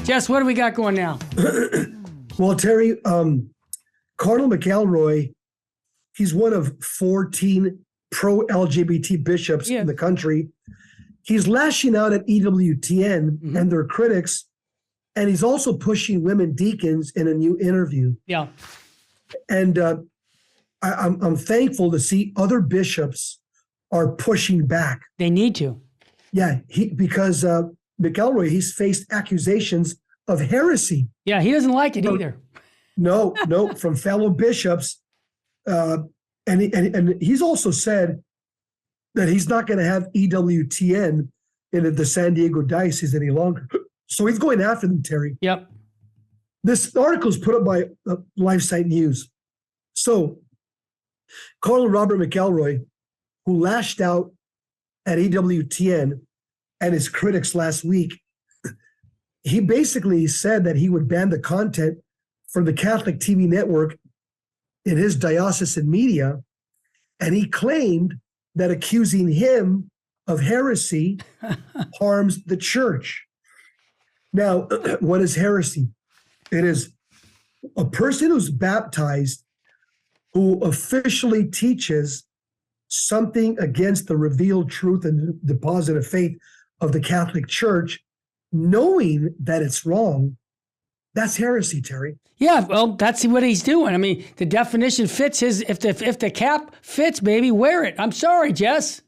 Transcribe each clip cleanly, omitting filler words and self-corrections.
Jess, what do we got going now? Well, Terry, Cardinal McElroy, he's one of 14 pro-LGBT bishops in the country. He's lashing out at EWTN and their critics, and he's also pushing women deacons in a new interview. Yeah. And I'm thankful to see other bishops are pushing back. They need to. Yeah, because McElroy, he's faced accusations of heresy. Yeah, he doesn't like it either. No, from fellow bishops. And he's also said that he's not going to have EWTN in the San Diego diocese any longer. So he's going after them, Terry. Yep. This article is put up by LifeSite News. So Cardinal Robert McElroy, who lashed out at EWTN and his critics last week, he basically said that he would ban the content from the Catholic TV network in his diocesan media, and he claimed that accusing him of heresy harms the church. Now, what is heresy? It is a person who's baptized who officially teaches something against the revealed truth and deposit of faith of the Catholic Church, knowing that it's wrong. That's heresy, Terry. Yeah, well, that's what he's doing. I mean, the definition fits his. If the cap fits, baby, wear it. I'm sorry, Jess.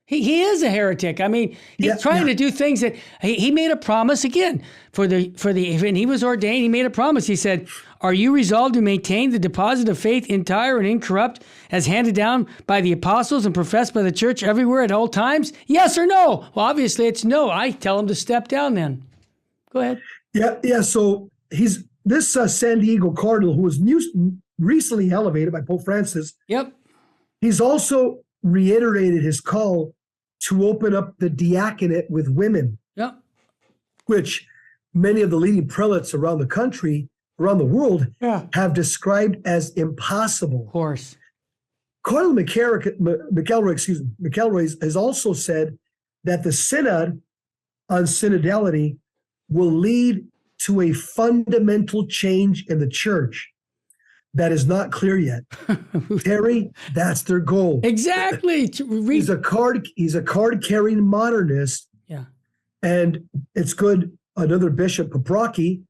He is a heretic. I mean, he's trying to do things that he made a promise again for the when he was ordained. He made a promise. He said, "Are you resolved to maintain the deposit of faith entire and incorrupt, as handed down by the apostles and professed by the church everywhere at all times? Yes or no?" Well, obviously it's no. I tell him to step down. Then, go ahead. Yeah. So he's this San Diego Cardinal who was recently elevated by Pope Francis. Yep. He's also reiterated his call to open up the diaconate with women. Yep. Which many of the leading prelates around the country, around the world, have described as impossible. Of course. Cardinal McElroy has also said that the synod on synodality will lead to a fundamental change in the church that is not clear yet. Terry, that's their goal. Exactly. He's a card-carrying modernist. Yeah. And it's good, another bishop, Paprocki,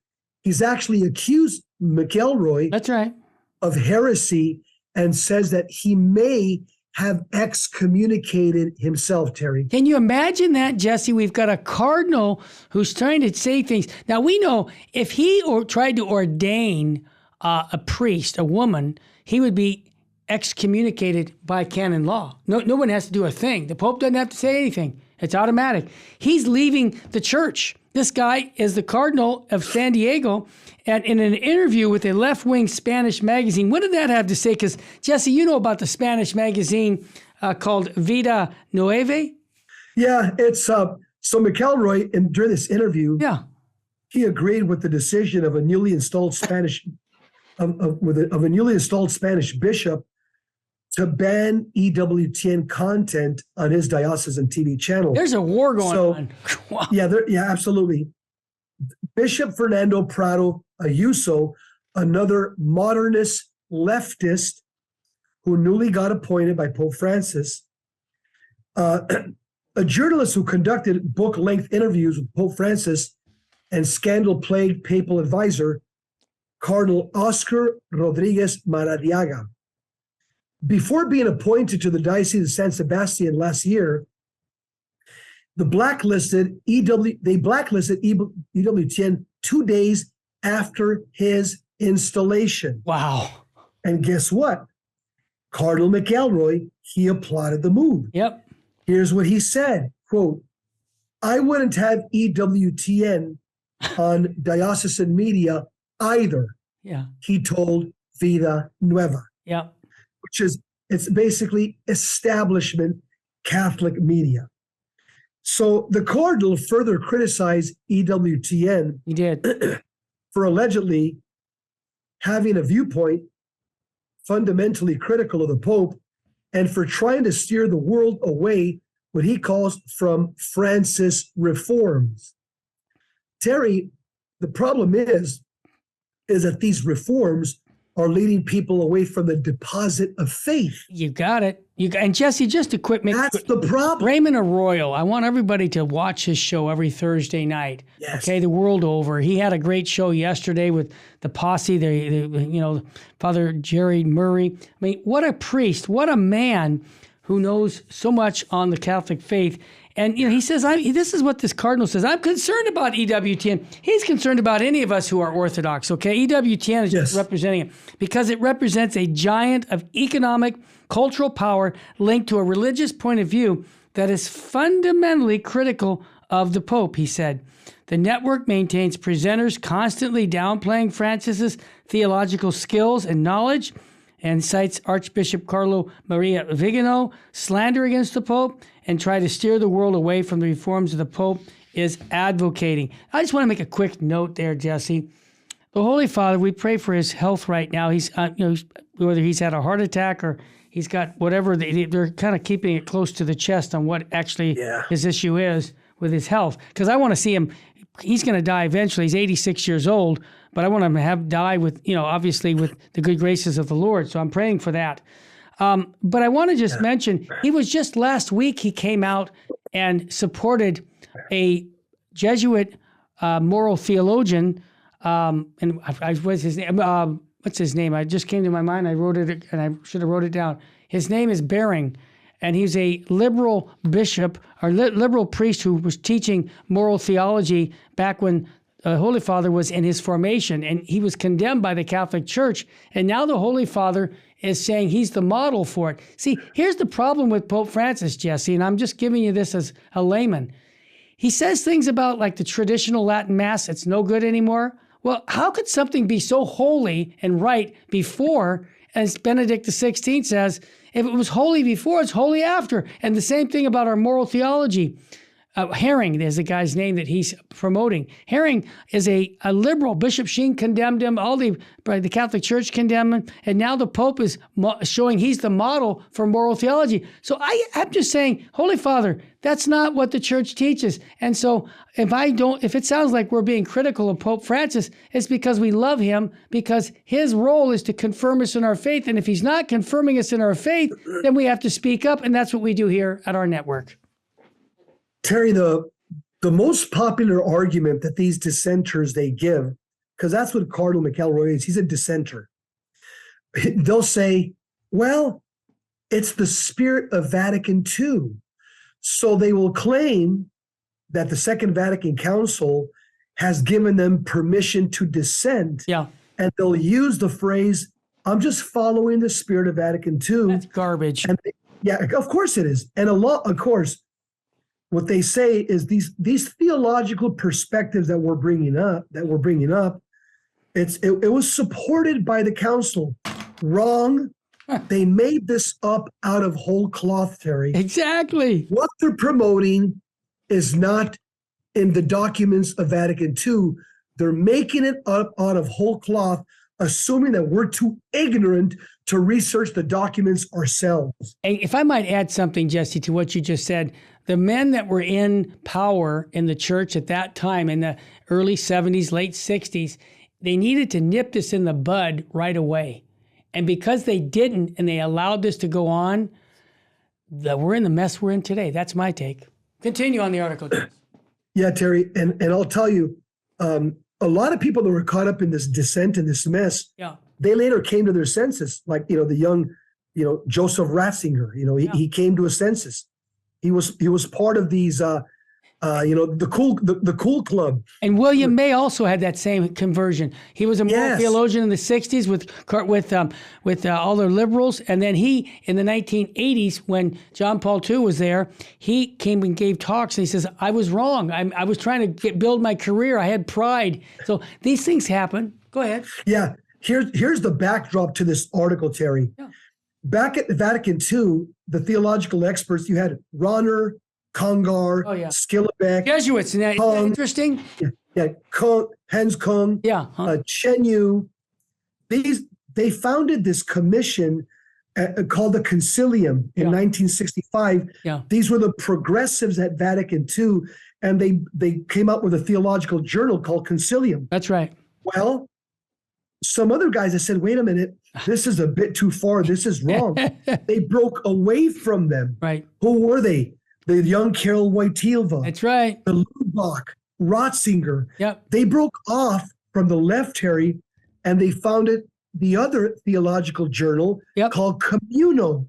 he's actually accused McElroy That's right. of heresy and says that he may have excommunicated himself, Terry. Can you imagine that, Jesse? We've got a cardinal who's trying to say things. Now, we know if he tried to ordain a priest, a woman, he would be excommunicated by canon law. No one has to do a thing. The Pope doesn't have to say anything. It's automatic. He's leaving the church. This guy is the Cardinal of San Diego. And in an interview with a left-wing Spanish magazine, what did that have to say? Because, Jesse, you know about the Spanish magazine called Vida Nueva? Yeah, it's so McElroy, during this interview, he agreed with the decision of a newly installed Spanish bishop to ban EWTN content on his diocesan TV channel. There's a war going on. Wow. Yeah, absolutely. Bishop Fernando Prado Ayuso, another modernist leftist who newly got appointed by Pope Francis, a journalist who conducted book-length interviews with Pope Francis and scandal-plagued papal advisor, Cardinal Oscar Rodriguez Maradiaga. Before being appointed to the Diocese of San Sebastian last year, they blacklisted EWTN 2 days after his installation. Wow. And guess what? Cardinal McElroy, he applauded the move. Yep. Here's what he said, quote, "I wouldn't have EWTN on diocesan media either," he told Vida Nueva. Yeah. It's basically establishment Catholic media. So the Cardinal further criticized EWTN He did. for allegedly having a viewpoint fundamentally critical of the Pope and for trying to steer the world away what he calls from Francis reforms. Terry, the problem is that these reforms are leading people away from the deposit of faith. You got it. And Jesse, just a quick That's the problem. Raymond Arroyo, I want everybody to watch his show every Thursday night. Yes. Okay, the world over. He had a great show yesterday with the posse, Father Jerry Murray. I mean, what a priest, what a man who knows so much on the Catholic faith. And he says, this is what this cardinal says. I'm concerned about EWTN. He's concerned about any of us who are Orthodox, okay? EWTN is just representing it because it represents a giant of economic, cultural power linked to a religious point of view that is fundamentally critical of the Pope, he said. The network maintains presenters constantly downplaying Francis's theological skills and knowledge, and cites Archbishop Carlo Maria Vigano, slander against the Pope, and try to steer the world away from the reforms of the Pope is advocating. I just want to make a quick note there, Jesse. The Holy Father, we pray for his health right now. He's, whether he's had a heart attack or he's got whatever, they're kind of keeping it close to the chest on what actually his issue is with his health. Because I want to see him, he's going to die eventually. He's 86 years old. But I want him to die with, obviously with the good graces of the Lord. So I'm praying for that. But I want to just mention, he was just last week, he came out and supported a Jesuit moral theologian. And what's his name? What's his name? I just came to my mind. I wrote it and I should have wrote it down. His name is Bering. And he's a liberal bishop or liberal priest who was teaching moral theology back when Holy Father was in his formation, and he was condemned by the Catholic Church. And now the Holy Father is saying he's the model for it. See, here's the problem with Pope Francis, Jesse, and I'm just giving you this as a layman. He says things about like the traditional Latin Mass, it's no good anymore. Well, how could something be so holy and right before, as Benedict XVI says, if it was holy before, it's holy after. And the same thing about our moral theology. Herring is the guy's name that he's promoting. Herring is a liberal. Bishop Sheen condemned him. All the Catholic Church condemned him. And now the Pope is showing he's the model for moral theology. So I'm just saying, Holy Father, that's not what the Church teaches. And so if it sounds like we're being critical of Pope Francis, it's because we love him, because his role is to confirm us in our faith. And if he's not confirming us in our faith, then we have to speak up. And that's what we do here at our network. Terry, the most popular argument that these dissenters they give, because that's what Cardinal McElroy is, he's a dissenter. They'll say, well, it's the spirit of Vatican II. So they will claim that the Second Vatican Council has given them permission to dissent. Yeah. And they'll use the phrase, I'm just following the spirit of Vatican II. That's garbage. And of course it is. And of course, what they say is these theological perspectives that we're bringing up, it was supported by the council. Wrong. They made this up out of whole cloth, Terry. Exactly. What they're promoting is not in the documents of Vatican II. They're making it up out of whole cloth, assuming that we're too ignorant to research the documents ourselves. And if I might add something, Jesse, to what you just said, the men that were in power in the church at that time, in the early 70s, late 60s, they needed to nip this in the bud right away. And because they didn't, and they allowed this to go on, we're in the mess we're in today. That's my take. Continue on the article. Yeah, Terry, and I'll tell you, a lot of people that were caught up in this dissent and this mess, they later came to their senses. Like, the young, Joseph Ratzinger, he came to a senses. He was part of these, the cool club. And William May also had that same conversion. He was a moral theologian in the 60s with all the liberals. And then he, in the 1980s, when John Paul II was there, he came and gave talks. And he says, I was wrong. I was trying to build my career. I had pride. So these things happen. Go ahead. Yeah. Here's the backdrop to this article, Terry. Yeah. Back at the Vatican II, the theological experts, you had Ronner, Congar, Skillebeck. Jesuits, isn't that interesting? Yeah, Hans Kung, Chen Yu. They founded this commission called the Concilium in 1965. Yeah. These were the progressives at Vatican II, and they came up with a theological journal called Concilium. That's right. Well, some other guys have said, wait a minute, this is a bit too far. This is wrong. They broke away from them. Right. Who were they? The young Karol Wojtyła. That's right. The Lubach, Ratzinger. Yep. They broke off from the left, Terry, and they founded the other theological journal called Communio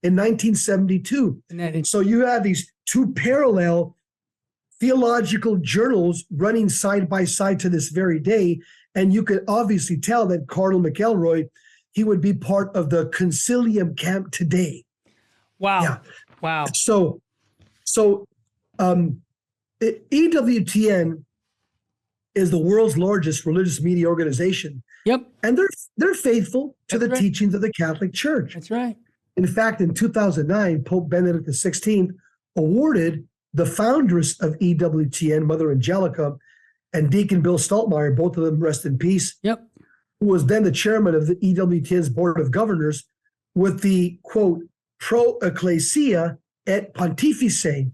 in 1972. So you have these two parallel theological journals running side by side to this very day. And you could obviously tell that Cardinal McElroy, he would be part of the Concilium camp today. Wow. Yeah. Wow. So EWTN is the world's largest religious media organization. Yep. And they're faithful to That's the right. teachings of the Catholic Church. That's right. In fact, in 2009, Pope Benedict XVI awarded the founders of EWTN, Mother Angelica, and Deacon Bill Stultmeyer, both of them rest in peace, Yep. who was then the chairman of the EWTN's Board of Governors, with the, quote, Pro Ecclesia et Pontifice,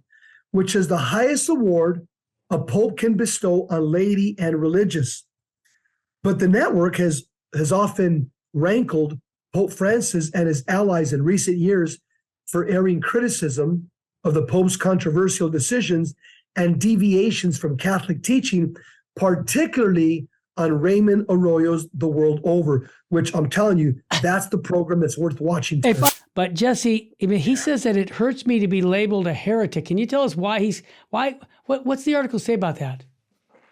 which is the highest award a pope can bestow on laity and religious. But the network has often rankled Pope Francis and his allies in recent years for airing criticism of the Pope's controversial decisions and deviations from Catholic teaching, particularly on Raymond Arroyo's The World Over, which I'm telling you, that's the program that's worth watching. But Jesse, he says that it hurts me to be labeled a heretic. Can you tell us what's the article say about that?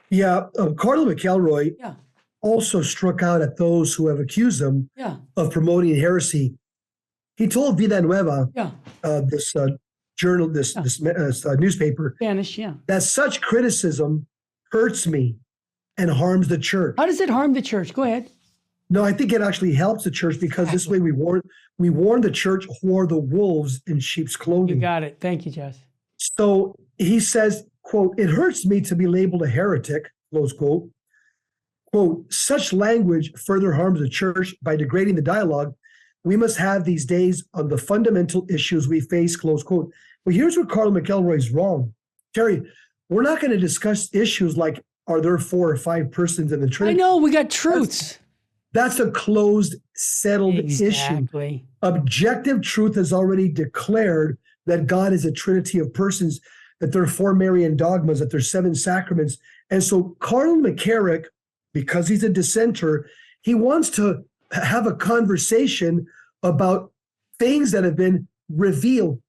Yeah, Cardinal McElroy also struck out at those who have accused him of promoting heresy. He told Vida Nueva, this journal, this newspaper, Spanish, that such criticism hurts me and harms the church. How does it harm the church? Go ahead. No, I think it actually helps the church because this way we warn the church who are the wolves in sheep's clothing. You got it. Thank you, Jess. So he says, quote, it hurts me to be labeled a heretic, close quote. Quote, such language further harms the church by degrading the dialogue we must have these days on the fundamental issues we face, close quote. Well, here's where Cardinal McElroy is wrong. Terry, we're not going to discuss issues like, are there 4 or 5 persons in the Trinity? I know, we got truths. That's a closed, settled issue. Objective truth has already declared that God is a trinity of persons, that there are 4 Marian dogmas, that there's 7 sacraments. And so Cardinal McCarrick, because he's a dissenter, he wants to have a conversation about things that have been revealed,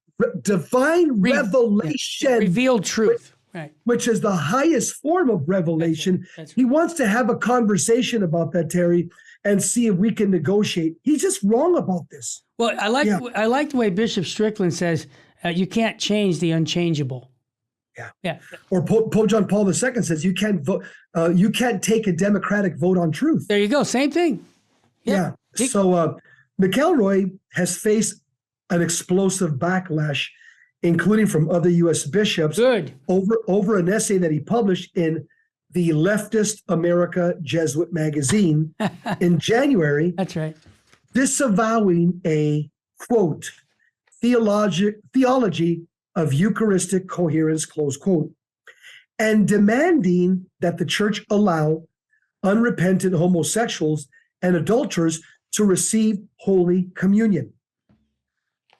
divine revelation. Revealed truth. Which is the highest form of revelation. That's right. He wants to have a conversation about that, Terry, and see if we can negotiate. He's just wrong about this. Well, I like the way Bishop Strickland says you can't change the unchangeable. Yeah. Or Pope John Paul II says you can't vote. You can't take a democratic vote on truth. There you go. Same thing. Yeah. So McElroy has faced an explosive backlash, including from other U.S. bishops, over an essay that he published in the Leftist America Jesuit magazine in January. That's right. Disavowing a, quote, theology of Eucharistic coherence, close quote, and demanding that the church allow unrepentant homosexuals and adulterers to receive Holy Communion.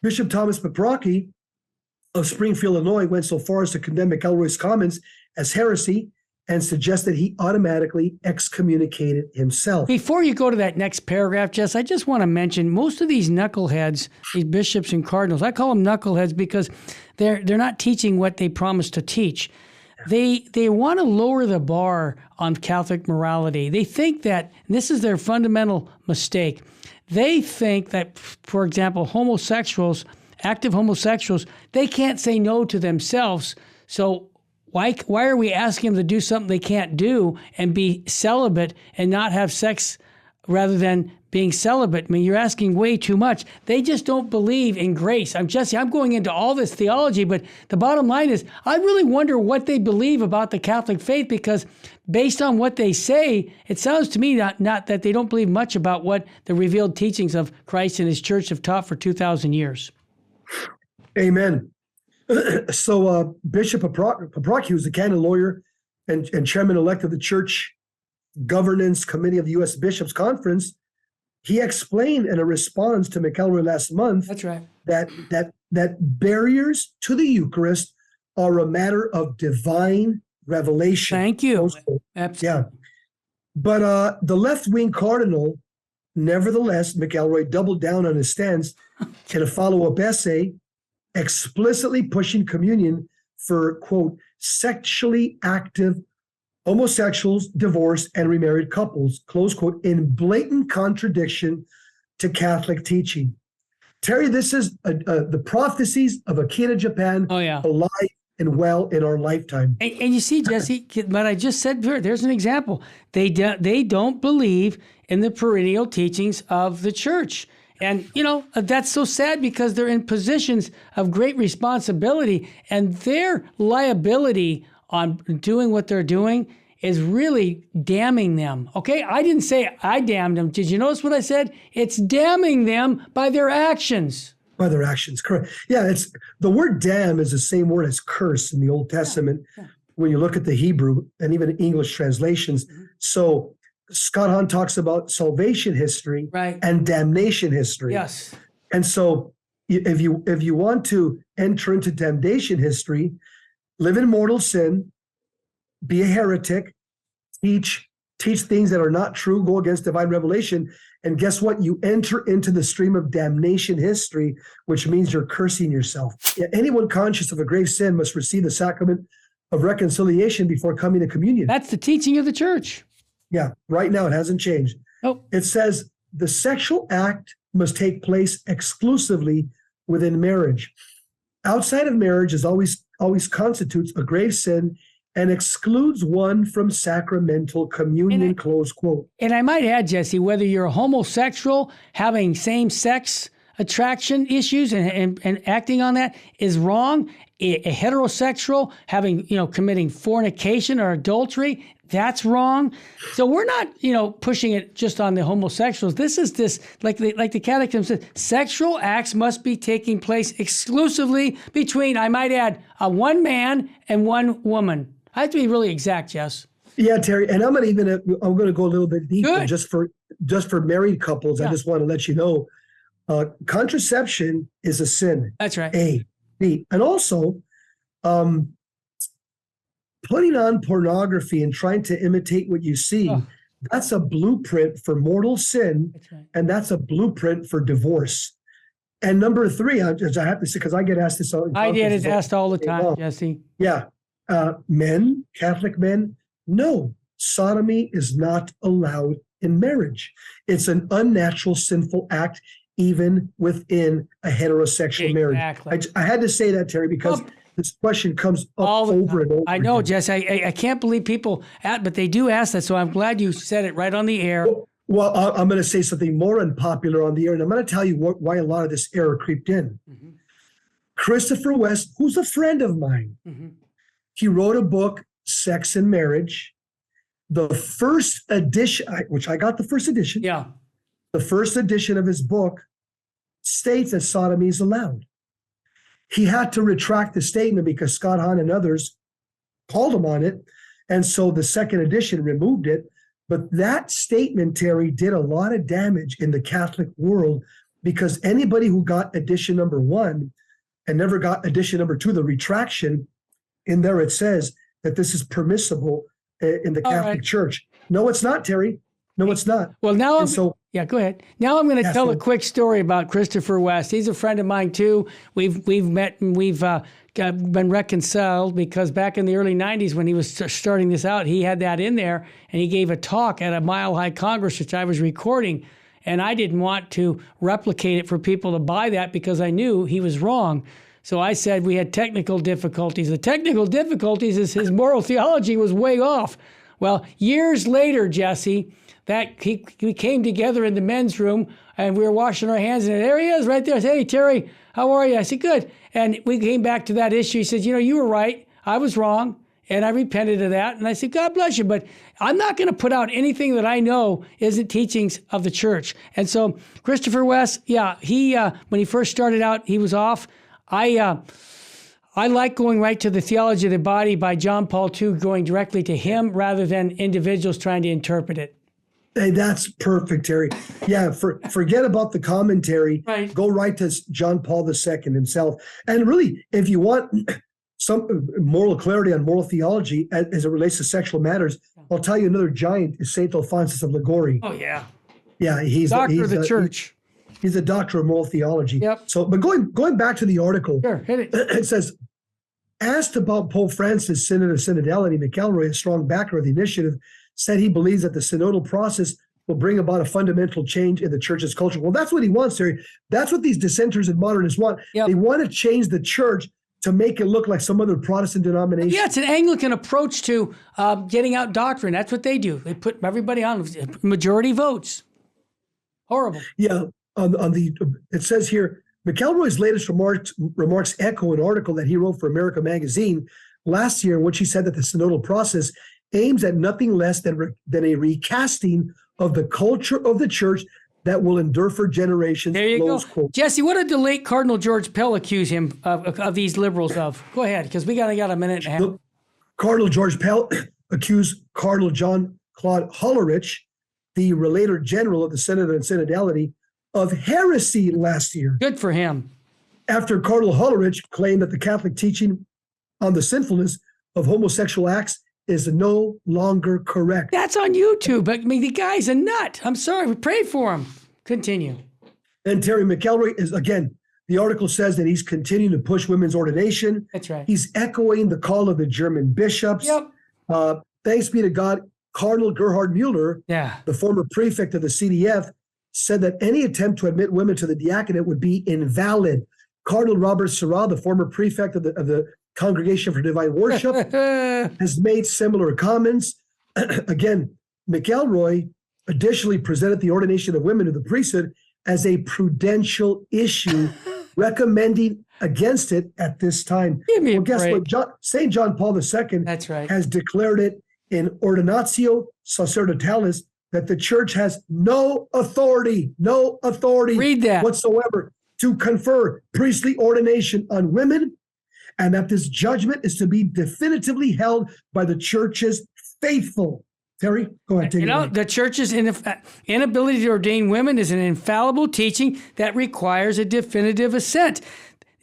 Bishop Thomas McBrocky of Springfield, Illinois, went so far as to condemn McElroy's comments as heresy and suggest that he automatically excommunicated himself. Before you go to that next paragraph, Jess, I just want to mention most of these knuckleheads, these bishops and cardinals, I call them knuckleheads because they're not teaching what they promised to teach. They want to lower the bar on Catholic morality. They think that, and this is their fundamental mistake, they think that, for example, homosexuals, active homosexuals, they can't say no to themselves. So why are we asking them to do something they can't do and be celibate and not have sex rather than being celibate? I mean, you're asking way too much. They just don't believe in grace. I'm going into all this theology, but the bottom line is I really wonder what they believe about the Catholic faith, because based on what they say, it sounds to me not that they don't believe much about what the revealed teachings of Christ and his church have taught for 2,000 years. Amen. So Bishop Paprocki, who's the canon lawyer and chairman-elect of the Church Governance Committee of the U.S. Bishops Conference, he explained in a response to McElroy last month That's right. that barriers to the Eucharist are a matter of divine revelation. Thank you. Absolutely. Yeah. But the left-wing cardinal, nevertheless, McElroy doubled down on his stance in a follow-up essay, explicitly pushing communion for, quote, sexually active homosexuals, divorced, and remarried couples, close quote, in blatant contradiction to Catholic teaching. Terry, this is the prophecies of a king of Japan alive and well in our lifetime. And you see, Jesse, what I just said, there's an example. They don't believe in the perennial teachings of the church. And, that's so sad because they're in positions of great responsibility, and their liability on doing what they're doing is really damning them. Okay? I didn't say I damned them. Did you notice what I said? It's damning them by their actions. By their actions, correct. Yeah, it's the word damn is the same word as curse in the Old Testament when you look at the Hebrew and even English translations. Mm-hmm. So Scott Hahn talks about salvation history and damnation history. Yes. And so if you want to enter into damnation history, live in mortal sin, be a heretic, teach things that are not true, go against divine revelation, and guess what? You enter into the stream of damnation history, which means you're cursing yourself. Anyone conscious of a grave sin must receive the sacrament of reconciliation before coming to communion. That's the teaching of the church. Yeah, right now it hasn't changed. Oh. It says the sexual act must take place exclusively within marriage. Outside of marriage is always constitutes a grave sin and excludes one from sacramental communion, close quote. And I might add, Jesse, whether you're a homosexual having same-sex attraction issues and acting on that is wrong. A heterosexual having, committing fornication or adultery, that's wrong. So we're not, pushing it just on the homosexuals. This is like the Catechism says, sexual acts must be taking place exclusively between, I might add, one man and one woman. I have to be really exact, Jess. Yeah, Terry, and I'm going to go a little bit deeper. Just for married couples. I just want to let you know, contraception is a sin. That's right. A, B, and also, putting on pornography and trying to imitate what you see, that's a blueprint for mortal sin, and that's a blueprint for divorce. And number three, I have to say, because I get asked this all the time. I get it asked all the time, Jesse. Yeah. Men, Catholic men, no, sodomy is not allowed in marriage. It's an unnatural, sinful act, even within a heterosexual marriage. I had to say that, Terry, because this question comes up over and over. I know, Jess. I can't believe people but they do ask that. So I'm glad you said it right on the air. Well, I'm going to say something more unpopular on the air, and I'm going to tell you why a lot of this error creeped in. Mm-hmm. Christopher West, who's a friend of mine, he wrote a book, Sex and Marriage. The first edition, which I got the first edition. Yeah. The first edition of his book states that sodomy is allowed. He had to retract the statement because Scott Hahn and others called him on it. And so the second edition removed it. But that statement, Terry, did a lot of damage in the Catholic world because anybody who got edition number 1 and never got edition number 2, the retraction, in there it says that this is permissible in the Catholic Church. No, it's not, Terry. No, it's not. Well, now go ahead. Now I'm going to tell a quick story about Christopher West. He's a friend of mine too. We've met and we've been reconciled because back in the early 90s when he was starting this out, he had that in there and he gave a talk at a Mile High Congress, which I was recording. And I didn't want to replicate it for people to buy that because I knew he was wrong. So I said we had technical difficulties. The technical difficulties is his moral theology was way off. Well, years later, Jesse, we came together in the men's room and we were washing our hands and there he is right there. I said, hey, Terry, how are you? I said, good. And we came back to that issue. He said, you were right. I was wrong. And I repented of that. And I said, God bless you. But I'm not going to put out anything that I know isn't teachings of the church. And so Christopher West, he when he first started out, he was off. I I like going right to the theology of the body by John Paul II, going directly to him rather than individuals trying to interpret it. Hey, that's perfect, Terry. Yeah, forget about the commentary. Right. Go right to John Paul II himself. And really, if you want some moral clarity on moral theology as it relates to sexual matters, I'll tell you another giant is Saint Alphonsus of Liguori. Oh, yeah. Yeah, he's Doctor of the church. He's a doctor of moral theology. Yep. So, but going back to the article, Sure, hit it. It says, asked about Pope Francis' Synod of Synodality, McElroy, a strong backer of the initiative, said he believes that the synodal process will bring about a fundamental change in the church's culture. Well, that's what he wants, Terry. That's what these dissenters and modernists want. Yep. They want to change the church to make it look like some other Protestant denomination. Yeah, it's an Anglican approach to getting out doctrine. That's what they do. They put everybody on majority votes. Horrible. Yeah, it says here, McElroy's latest remarks echo an article that he wrote for America Magazine last year in which he said that the synodal process aims at nothing less than a recasting of the culture of the church that will endure for generations. There you go. Quote. Jesse, what did the late Cardinal George Pell accuse him of these liberals of? Go ahead, because we got a minute and a half. Look, Cardinal George Pell accused Cardinal John Claude Hollerich, the Relator General of the Synod and Synodality, of heresy last year. Good for him. After Cardinal Hollerich claimed that the Catholic teaching on the sinfulness of homosexual acts is no longer correct. That's on YouTube. I mean, the guy's a nut. I'm sorry. We pray for him. Continue. And Terry McElroy is, again, the article says that he's continuing to push women's ordination. That's right. He's echoing the call of the German bishops. Yep. Thanks be to God, Cardinal Gerhard Mueller, the former prefect of the CDF, said that any attempt to admit women to the diaconate would be invalid. Cardinal Robert Serra, the former prefect of the Congregation for Divine Worship, has made similar comments. Again, McElroy additionally presented the ordination of women to the priesthood as a prudential issue, recommending against it at this time. Give me a guess break. what? St. John Paul II That's right. has declared it in Ordinatio Sacerdotalis that the church has no authority Read that. whatsoever to confer priestly ordination on women, and that this judgment is to be definitively held by the church's faithful. Terry, go ahead. Take it away. The church's inability to ordain women is an infallible teaching that requires a definitive assent.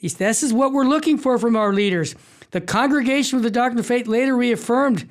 This is what we're looking for from our leaders. The Congregation of the Doctrine of Faith later reaffirmed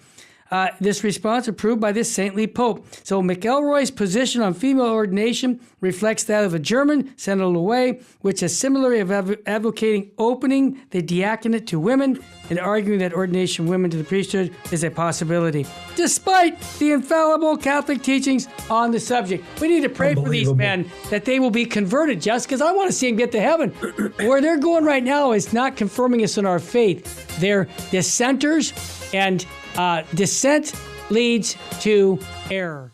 this response, approved by this saintly pope. So McElroy's position on female ordination reflects that of a German, Synodal Way, which is similarly advocating opening the diaconate to women and arguing that ordination of women to the priesthood is a possibility, despite the infallible Catholic teachings on the subject. We need to pray for these men that they will be converted, just because I want to see them get to heaven. Where they're going right now is not confirming us in our faith. They're dissenters, and dissent leads to error.